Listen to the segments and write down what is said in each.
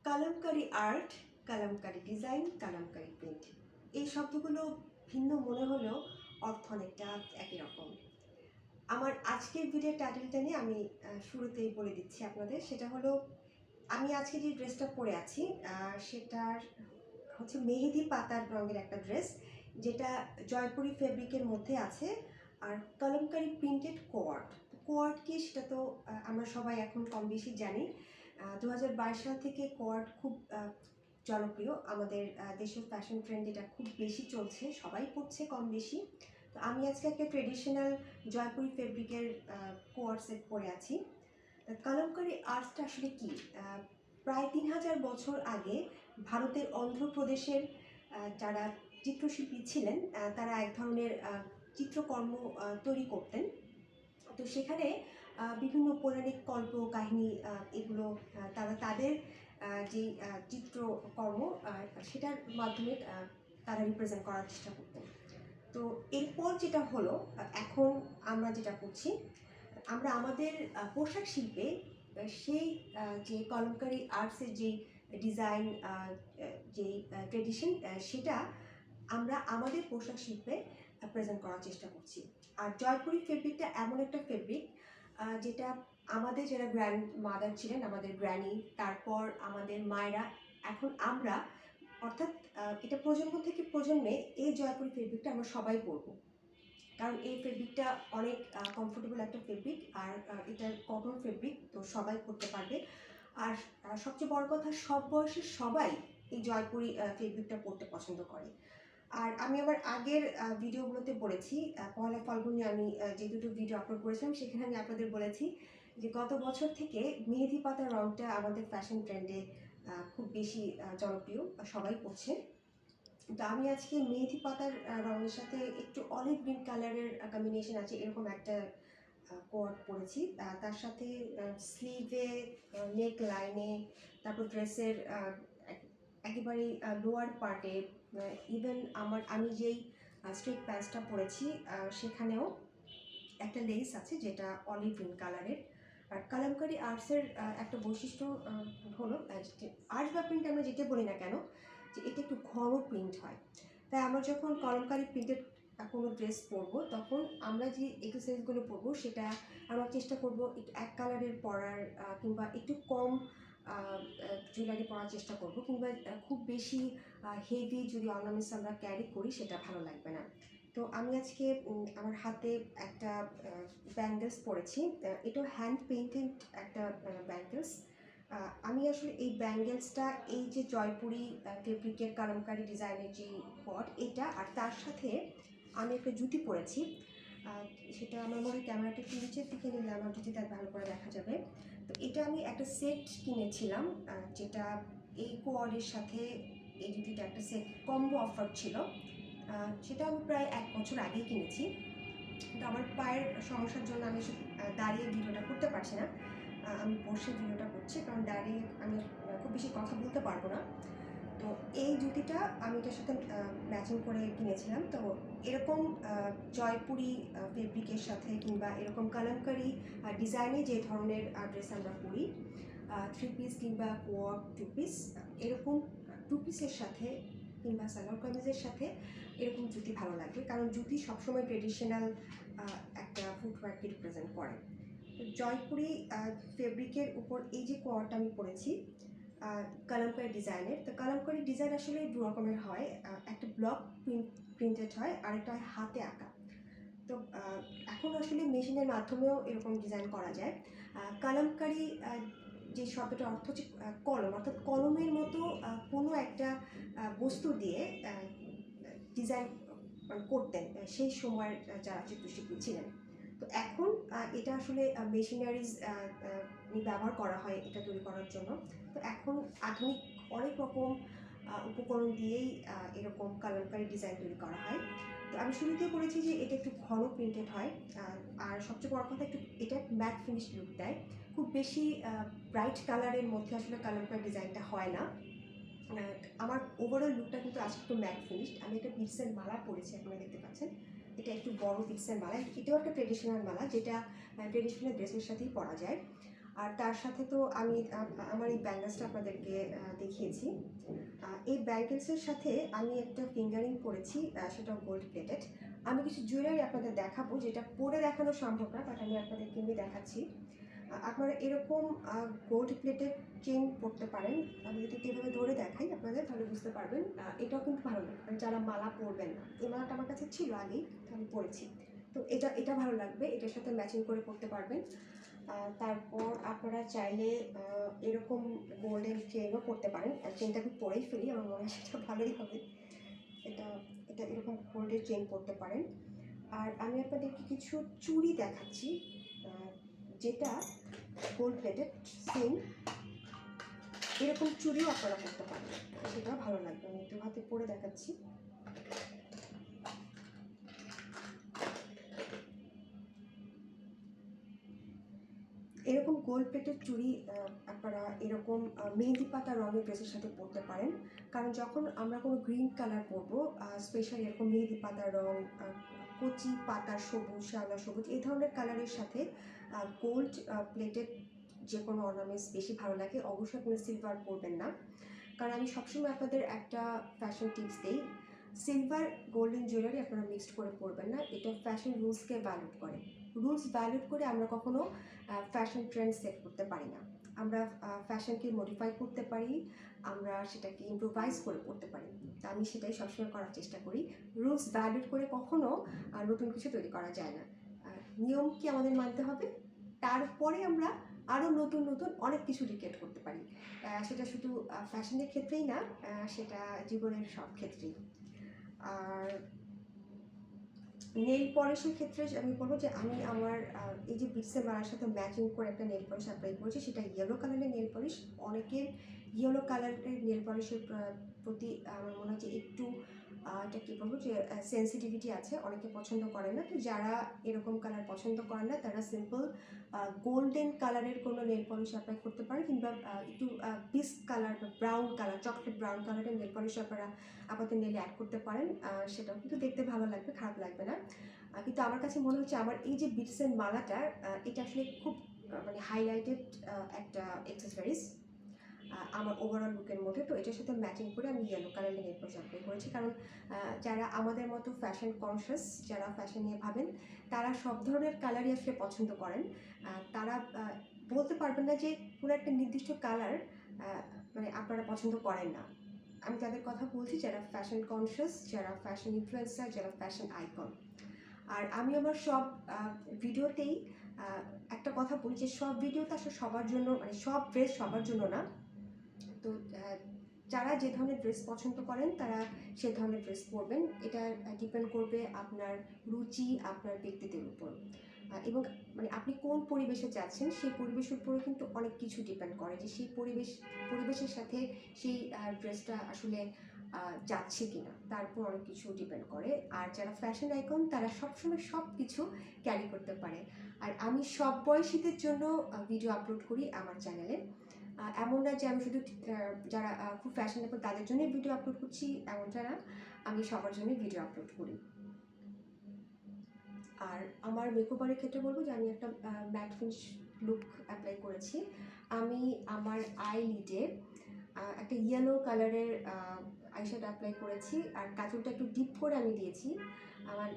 Kalamkari art, Kalamkari design, Kalamkari print, এই শব্দগুলো ভিন্ন মনে হলেও অর্থ অনেকটা একই রকম। আমার আজকের ভিডিওর টাইটেলটা নিয়ে আমি শুরুতেই বলে দিচ্ছি আপনাদের। সেটা হলো, আমি আজকে যে ড্রেসটা পরে আছি সেটার হচ্ছে মেহেদি পাতার রঙের একটা ড্রেস, যেটা জয়পুরি ফেব্রিকের মধ্যে আছে। আর কলমকারী প্রিন্টেড কোয়ার্ড। কোয়ার্ড কি সেটা তো আমরা সবাই এখন কম বেশি জানি। 2022 সাল থেকে কোয়ার্ড খুব জনপ্রিয়। আমাদের দেশের ফ্যাশন ট্রেন্ড এটা খুব বেশি চলছে, সবাই পরছে কম বেশি। তো আমি আজকে একটা ট্রেডিশনাল জয়পুরি ফেব্রিকের কোয়ার্ড সেট পরে আছি। কলমকারী আর্টসটা আসলে কি? প্রায় 3000 বছর আগে ভারতের অন্ধ্রপ্রদেশের যারা চিত্রশিল্পী ছিলেন তারা এক ধরনের চিত্রকর্ম তৈরি করতেন। তো সেখানে বিভিন্ন পৌরাণিক কল্প কাহিনী এগুলো তারা তাদের যে চিত্রকর্ম সেটার মাধ্যমে তারা রিপ্রেজেন্ট করার চেষ্টা করতেন। তো এরপর যেটা হলো, এখন আমরা যেটা করছি, আমরা আমাদের পোশাক শিল্পে সেই যে কলমকারী আর্টসের যে ডিজাইন, যে ট্রেডিশন, সেটা আমরা আমাদের পোশাক শিল্পে প্রেজেন্ট করার চেষ্টা করছি। আর জয়পুরি ফেব্রিকটা এমন একটা ফেব্রিক যেটা আমাদের যারা গ্র্যান্ড মাদার ছিলেন, আমাদের গ্র্যানি, তারপর আমাদের মায়েরা, এখন আমরা, অর্থাৎ এটা প্রজন্ম থেকে প্রজন্মে এই জয়পুরি ফেব্রিকটা আমরা সবাই পরবো। কারণ এই ফেব্রিকটা অনেক কমফোর্টেবল একটা ফেব্রিক, আর এটা কটন ফেব্রিক, তো সবাই পরতে পারবে। আর সবচেয়ে বড় কথা, সব বয়সের সবাই এই জয়পুরি ফেব্রিকটা পরতে পছন্দ করে। আর আমি আমার আগের ভিডিওগুলোতে বলেছি, পয়লা ফাল্গুনে আমি যে দুটো ভিডিও আপলোড করেছিলাম সেখানে আমি আপনাদের বলেছি যে গত বছর থেকে মেহেদি পাতা রঙটা আমাদের ফ্যাশন ট্রেন্ডে খুব বেশি জনপ্রিয়, সবাই পরছে। তো আমি আজকে মেহেদি পাতার রঙের সাথে একটু অলিভ গ্রিন কালারের কম্বিনেশন আছে এরকম একটা কোট পরেছি। তার সাথে স্লিভে, নেক লাইনে, তারপর ড্রেসের একেবারে লোয়ার পার্টে, ইভেন আমি যেই স্ট্রেট প্যান্টসটা পরেছি সেখানেও একটা লেস আছে যেটা অলিভ গ্রিন কালারের। আর কালামকারী আর্টসের একটা বৈশিষ্ট্য হলো, আর্টস বা প্রিন্ট আমরা যেটা বলি না কেন, যে এটা একটু ঘন প্রিন্ট হয়। তাই আমরা যখন কলমকারী প্রিন্টেড কোনো ড্রেস পরবো, তখন আমরা যে এক্সারসাইজগুলো পরবো সেটা আমরা চেষ্টা করবো একটু এক কালারের পরার, কিংবা একটু কম জুয়েলারি পরার চেষ্টা করবো, কিংবা খুব বেশি হেভি যদি অর্নামেন্টস আমরা ক্যারি করি সেটা ভালো লাগবে না। তো আমি আজকে আমার হাতে একটা ব্যাঙ্গেলস পরেছি। এটাও হ্যান্ড পেইন্টেড একটা ব্যাঙ্গেলস। আমি আসলে এই ব্যাঙ্গেলসটা, এই যে জয়পুরি ফেব্রিকের কালামকারী ডিজাইনের যে পট, এটা আর তার সাথে আমি একটা জুতি পরেছি। সেটা আমার মনে হয় ক্যামেরাটা একটু নিচের দিকে নিলে আমার জুতিটা ভালো করে দেখা যাবে। তো এটা আমি একটা সেট কিনেছিলাম, যেটা এই কোয়ার্ডের সাথে এই জুতিটা একটা সেট কম্বো অফার ছিল। সেটা আমি প্রায় 1 বছর আগেই কিনেছি। কিন্তু আমার পায়ের সমস্যার জন্য আমি দাঁড়িয়ে ভিডিওটা করতে পারছি না। আমি বসে ভিডিওটা করছি, কারণ দাঁড়িয়ে আমি খুব বেশি কথা বলতে পারবো না। তো এই জুতিটা আমি এটার সাথে ম্যাচিং করে কিনেছিলাম। তো এরকম জয়পুরি ফেব্রিকের সাথে, কিংবা এরকম কালামকারী ডিজাইনে যে ধরনের ড্রেস আমরা পরি, 3 পিস কিংবা কোয়ার্ড 2 পিস, এরকম 2 পিসের সাথে কিংবা সালোয়ার কামিজের সাথে এরকম জুতি ভালো লাগবে, কারণ জুতি সবসময় ট্রেডিশনাল একটা ফুটওয়্যারকে রিপ্রেজেন্ট করে। তো জয়পুরি ফেব্রিকের উপর এই যে কোয়ার্ডটা আমি পরেছি কালামকারী ডিজাইনের। তো কালামকারী ডিজাইন আসলে দু রকমের হয়, একটা ব্লক প্রিন্টেড হয়, আরেকটা হয় হাতে আঁকা। তো এখন আসলে মেশিনের মাধ্যমেও এরকম ডিজাইন করা যায়। কালামকারী যে শব্দটার অর্থ হচ্ছে কলম, অর্থাৎ কলমের মতো কোনো একটা বস্তু দিয়ে ডিজাইন করতেন সেই সময়ের যারা চিত্রশিল্পী ছিলেন। তো এখন এটা আসলে মেশিনারিজ ব্যবহার করা হয় এটা তৈরি করার জন্য। তো এখন আধুনিক অনেক রকম উপকরণ দিয়েই এরকম কালামকারী ডিজাইন তৈরি করা হয়। তো আমি শুরুতেই বলেছি যে এটা একটু ঘন প্রিন্টেড হয়, আর সবচেয়ে বড় কথা, একটু এটা ম্যাট ফিনিশ লুক দেয়। খুব বেশি ব্রাইট কালারের মধ্যে আসলে কালামকারী ডিজাইনটা হয় না। আমার ওভারঅল লুকটা কিন্তু আজকে একটু ম্যাট ফিনিশড। আমি একটা বিটসের মালা পরেছি, আপনারা দেখতে পাচ্ছেন। এটা একটু বড় বিটসের মালা, এটাও একটা ট্রেডিশনাল মালা, যেটা ট্রেডিশনাল ড্রেসের সাথেই পরা যায়। আর তার সাথে তো আমি আমার এই ব্যাঙ্গেলসটা আপনাদেরকে দেখিয়েছি। এই ব্যাঙ্গেলসের সাথে আমি একটা ফিঙ্গারিং করেছি, সেটা গোল্ড প্লেটেড। আমি কিছু জুয়েলারি আপনাদের দেখাবো, যেটা পরে দেখানো সম্ভব না, বাট আমি আপনাদেরকে এমনি দেখাচ্ছি। আপনারা এরকম গোল্ড প্লেটেড চেইন পরতে পারেন। আমি যদি এভাবে ধরে দেখাই আপনাদের তাহলে বুঝতে পারবেন। এটাও কিন্তু ভালো লাগবে যারা মালা পরবেন না। এই মালাটা আমার কাছে ছিল আগেই, তো আমি পরেছি, তো এটা ভালো লাগবে, এটার সাথে ম্যাচিং করে পরতে পারবেন। তারপর আপনারা চাইলে এরকম গোল্ডেন চেইনও পরতে পারেন। চেইনটা আমি পরেই ফেলি, আমার মনে হয় সেটা ভালোই হবে। এটা এটা এরকম গোল্ডের চেইন পরতে পারেন। আর আমি আপনাদেরকে কিছু চুড়ি দেখাচ্ছি, যেটা গোল্ড প্লেটেড সেম এরকম চুড়িও আপনারা পরতে পারেন, সেটাও ভালো লাগবে। আমি একটু হাতে পরে দেখাচ্ছি। এরকম গোল্ড প্লেটেড চুড়ি আপনারা এরকম মেহেন্দি পাতা রঙের ড্রেসের সাথে পরতে পারেন, কারণ যখন আমরা কোনো গ্রিন কালার পরবো, স্পেশালি এরকম মেহেন্দি পাতার রং, কচি পাতার সবুজ, শ্যাওলা সবুজ, এই ধরনের কালারের সাথে গোল্ড প্লেটেড যে কোনো অর্নামেন্টস বেশি ভালো লাগে। অবশ্যই আপনি সিলভার পরবেন না, কারণ আমি সবসময় আপনাদের একটা ফ্যাশন টিপস দিই, সিলভার গোল্ডেন জুয়েলারি আপনারা মিক্সড করে পরবেন না। এটা ফ্যাশন রুলসকে ভ্যালিড করে। রুলস ভ্যালিড করে আমরা কখনো ফ্যাশন ট্রেন্ড সেট করতে পারি না। আমরা ফ্যাশনকে মডিফাই করতে পারি, আমরা সেটাকে ইম্প্রোভাইজ করে পড়তে পারি। তা আমি সেটাই সবসময় করার চেষ্টা করি। রুলস ভ্যালিড করে কখনো নতুন কিছু তৈরি করা যায় না। নিয়ম কি আমাদের মানতে হবে, তারপরে আমরা আরও নতুন নতুন অনেক কিছু রিক্রিয়েট করতে পারি। সেটা শুধু ফ্যাশনের ক্ষেত্রেই না, সেটা জীবনের সব ক্ষেত্রেই। আর নেল পলিশের ক্ষেত্রে আমি বলবো যে আমি আমার এই যে বিটসের মালার সাথে ম্যাচিং করে একটা নেল পলিশ অ্যাপ্লাই করেছি, সেটা ইয়েলো কালারের নেল পলিশ। অনেকের ইয়েলো কালারের নেল পলিশের প্রতি আমার মনে হচ্ছে একটু এটা কী বলবো যে সেন্সিটিভিটি আছে, অনেকে পছন্দ করে না। তো যারা এরকম কালার পছন্দ করে না তারা সিম্পল গোল্ডেন কালারের কোনো নেল পলিশ অ্যাপ্লাই করতে পারে, কিংবা একটু বিস্ক কালার বা ব্রাউন কালার, চকলেট ব্রাউন কালারের নেল পলিশ আপনারা আপাতত নেলে অ্যাড করতে পারেন। সেটাও কিন্তু দেখতে ভালো লাগবে, খারাপ লাগবে না। কিন্তু আমার কাছে মনে হচ্ছে আমার এই যে বিটসের মালাটা, এটা আসলে খুব মানে হাইলাইটেড একটা অ্যাক্সেসরিজ আমার ওভারঅল লুকের মধ্যে। তো এটার সাথে ম্যাচিং করে আমি ইয়েলো কালারের নেল পলিশ অ্যাপ্লাই করেছি, কারণ যারা আমাদের মতো ফ্যাশন কনসিয়াস, যারা ফ্যাশন নিয়ে ভাবেন, তারা সব ধরনের কালারই আসলে পছন্দ করেন। তারা বলতে পারবেন না যে কোনো একটা নির্দিষ্ট কালার মানে আপনারা পছন্দ করেন না। আমি তাদের কথা বলছি যারা ফ্যাশন কনসিয়াস, যারা ফ্যাশন ইনফ্লুয়েন্সার, যারা ফ্যাশন আইকন। আর আমি আমার সব ভিডিওতেই একটা কথা বলি যে সব ভিডিওতে আসলে সবার জন্য, মানে সব ড্রেস সবার জন্য না। তো যারা যে ধরনের ড্রেস পছন্দ করেন তারা সে ধরনের ড্রেস পরবেন। এটা ডিপেন্ড করবে আপনার রুচি, আপনার ব্যক্তিত্বের উপর, এবং মানে আপনি কোন পরিবেশে যাচ্ছেন সেই পরিবেশের উপরে কিন্তু অনেক কিছু ডিপেন্ড করে, যে সেই পরিবেশের সাথে সেই ড্রেসটা আসলে যাচ্ছে কিনা, তার উপর অনেক কিছু ডিপেন্ড করে। আর যারা ফ্যাশন আইকন তারা সবসময় সব কিছু ক্যারি করতে পারে। আর আমি সব বয়সীদের জন্য ভিডিও আপলোড করি আমার চ্যানেলে। এমন না যে আমি শুধু যারা খুব ফ্যাশনেবল তাদের জন্যই ভিডিও আপলোড করছি, এমনটা না, আমি সবার জন্যই ভিডিও আপলোড করি। আর আমার মেকওভারের ক্ষেত্রে বলবো যে আমি একটা ম্যাট ফিনিশ লুক অ্যাপ্লাই করেছি। আমি আমার আইলিডে একটা ইয়েলো কালারের আইশ্যাডো অ্যাপ্লাই করেছি, আর কাজলটা একটু ডিপ করে আমি দিয়েছি আমার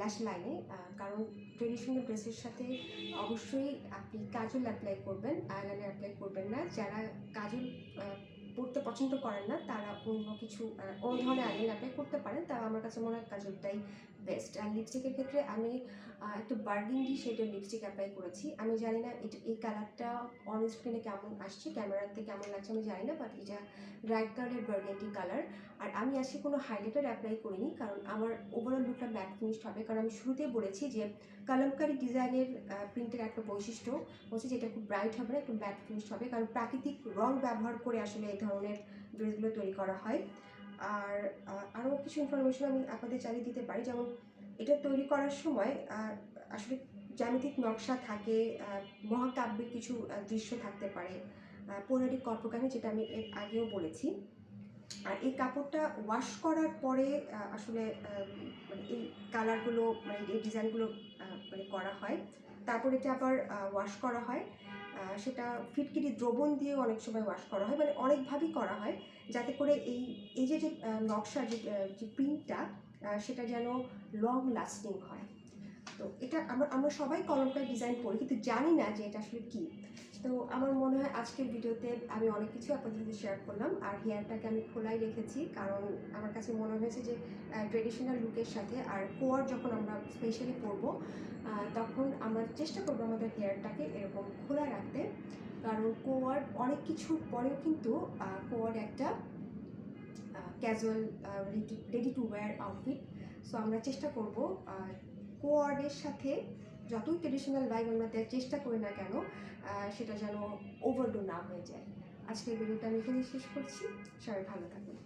ল্যাশ লাইনে, কারণ ট্রেডিশনাল ড্রেসের সাথে অবশ্যই আপনি কাজল অ্যাপ্লাই করবেন, আইলাইনার অ্যাপ্লাই করবেন না। যারা কাজল পরতে পছন্দ করেন না তারা অন্য কিছু অন্য ধরনের আইলাইনার অ্যাপ্লাই করতে পারেন, তা আমার কাছে মনে হয় কাজলটাই বেস্ট। আর লিপস্টিকের ক্ষেত্রে আমি একটু বার্গেন্ডি শেডের লিপস্টিক অ্যাপ্লাই করেছি। আমি জানি না এই কালারটা অন স্ক্রিনে কেমন আসছে, ক্যামেরাতে কেমন লাগছে আমি জানি না, বাট এটা ব্রাইট কালারের বার্গেন্ডি কালার। আর আমি আজকে কোনো হাইলাইটার অ্যাপ্লাই করিনি, কারণ আমার ওভারঅল লুকটা ম্যাট ফিনিশড হবে। কারণ আমি শুরুতেই বলেছি যে কলমকারী ডিজাইনের প্রিন্টের একটা বৈশিষ্ট্য হচ্ছে যে এটা খুব ব্রাইট হবে না, একটু ম্যাট ফিনিশড হবে, কারণ প্রাকৃতিক রং ব্যবহার করে আসলে এই ধরনের ড্রেসগুলো তৈরি করা হয়। আর আরও কিছু ইনফরমেশন আমি আপনাদের চালিয়ে দিতে পারি, যেমন এটা তৈরি করার সময় আসলে জ্যামিতিক নকশা থাকে, মহাকাব্যিক কিছু দৃশ্য থাকতে পারে, পৌরাণিক কল্পকাহিনী, যেটা আমি এর আগেও বলেছি। আর এই কাপড়টা ওয়াশ করার পরে আসলে মানে এই কালারগুলো, মানে এই ডিজাইনগুলো মানে করা হয়। তারপর এটা আবার ওয়াশ করা হয়, সেটা ফিটকিরি দ্রবণ দিয়ে অনেক সময় ওয়াশ করা হয়, মানে অনেকভাবেই করা হয় যাতে করে এই এই যে যে নকশার যে প্রিন্টটা সেটা যেন লং লাস্টিং হয়। তো এটা আমরা সবাই কলমকারি ডিজাইন করি কিন্তু জানি না যে এটা আসলে কী। তো আমার মনে হয় আজকের ভিডিওতে আমি অনেক কিছু আপনাদের সাথে শেয়ার করলাম, আর হেয়ারটাকে আমি খোলাই রেখেছি কারণ আমার কাছে মনে হয়েছে যে ট্রেডিশনাল লুকের সাথে আর কোয়ার যখন আমরা স্পেশালি পরবো তখন আমরা চেষ্টা করবো আমাদের হেয়ারটাকে এরকম খোলা রাখতে, কারণ কোয়ার অনেক কিছুর পরেও কিন্তু কোয়ার একটা casual ready to wire outfit. So আমরা চেষ্টা করব কোয়ার্ডের সাথে যতই ট্রেডিশনাল ভাইব আমরা দেওয়ার চেষ্টা করি না কেন সেটা যেন ওভারডো না হয়ে যায়। আজকের ভিডিওটা আমি এখানে শেষ করছি, সবাই ভালো থাকুন।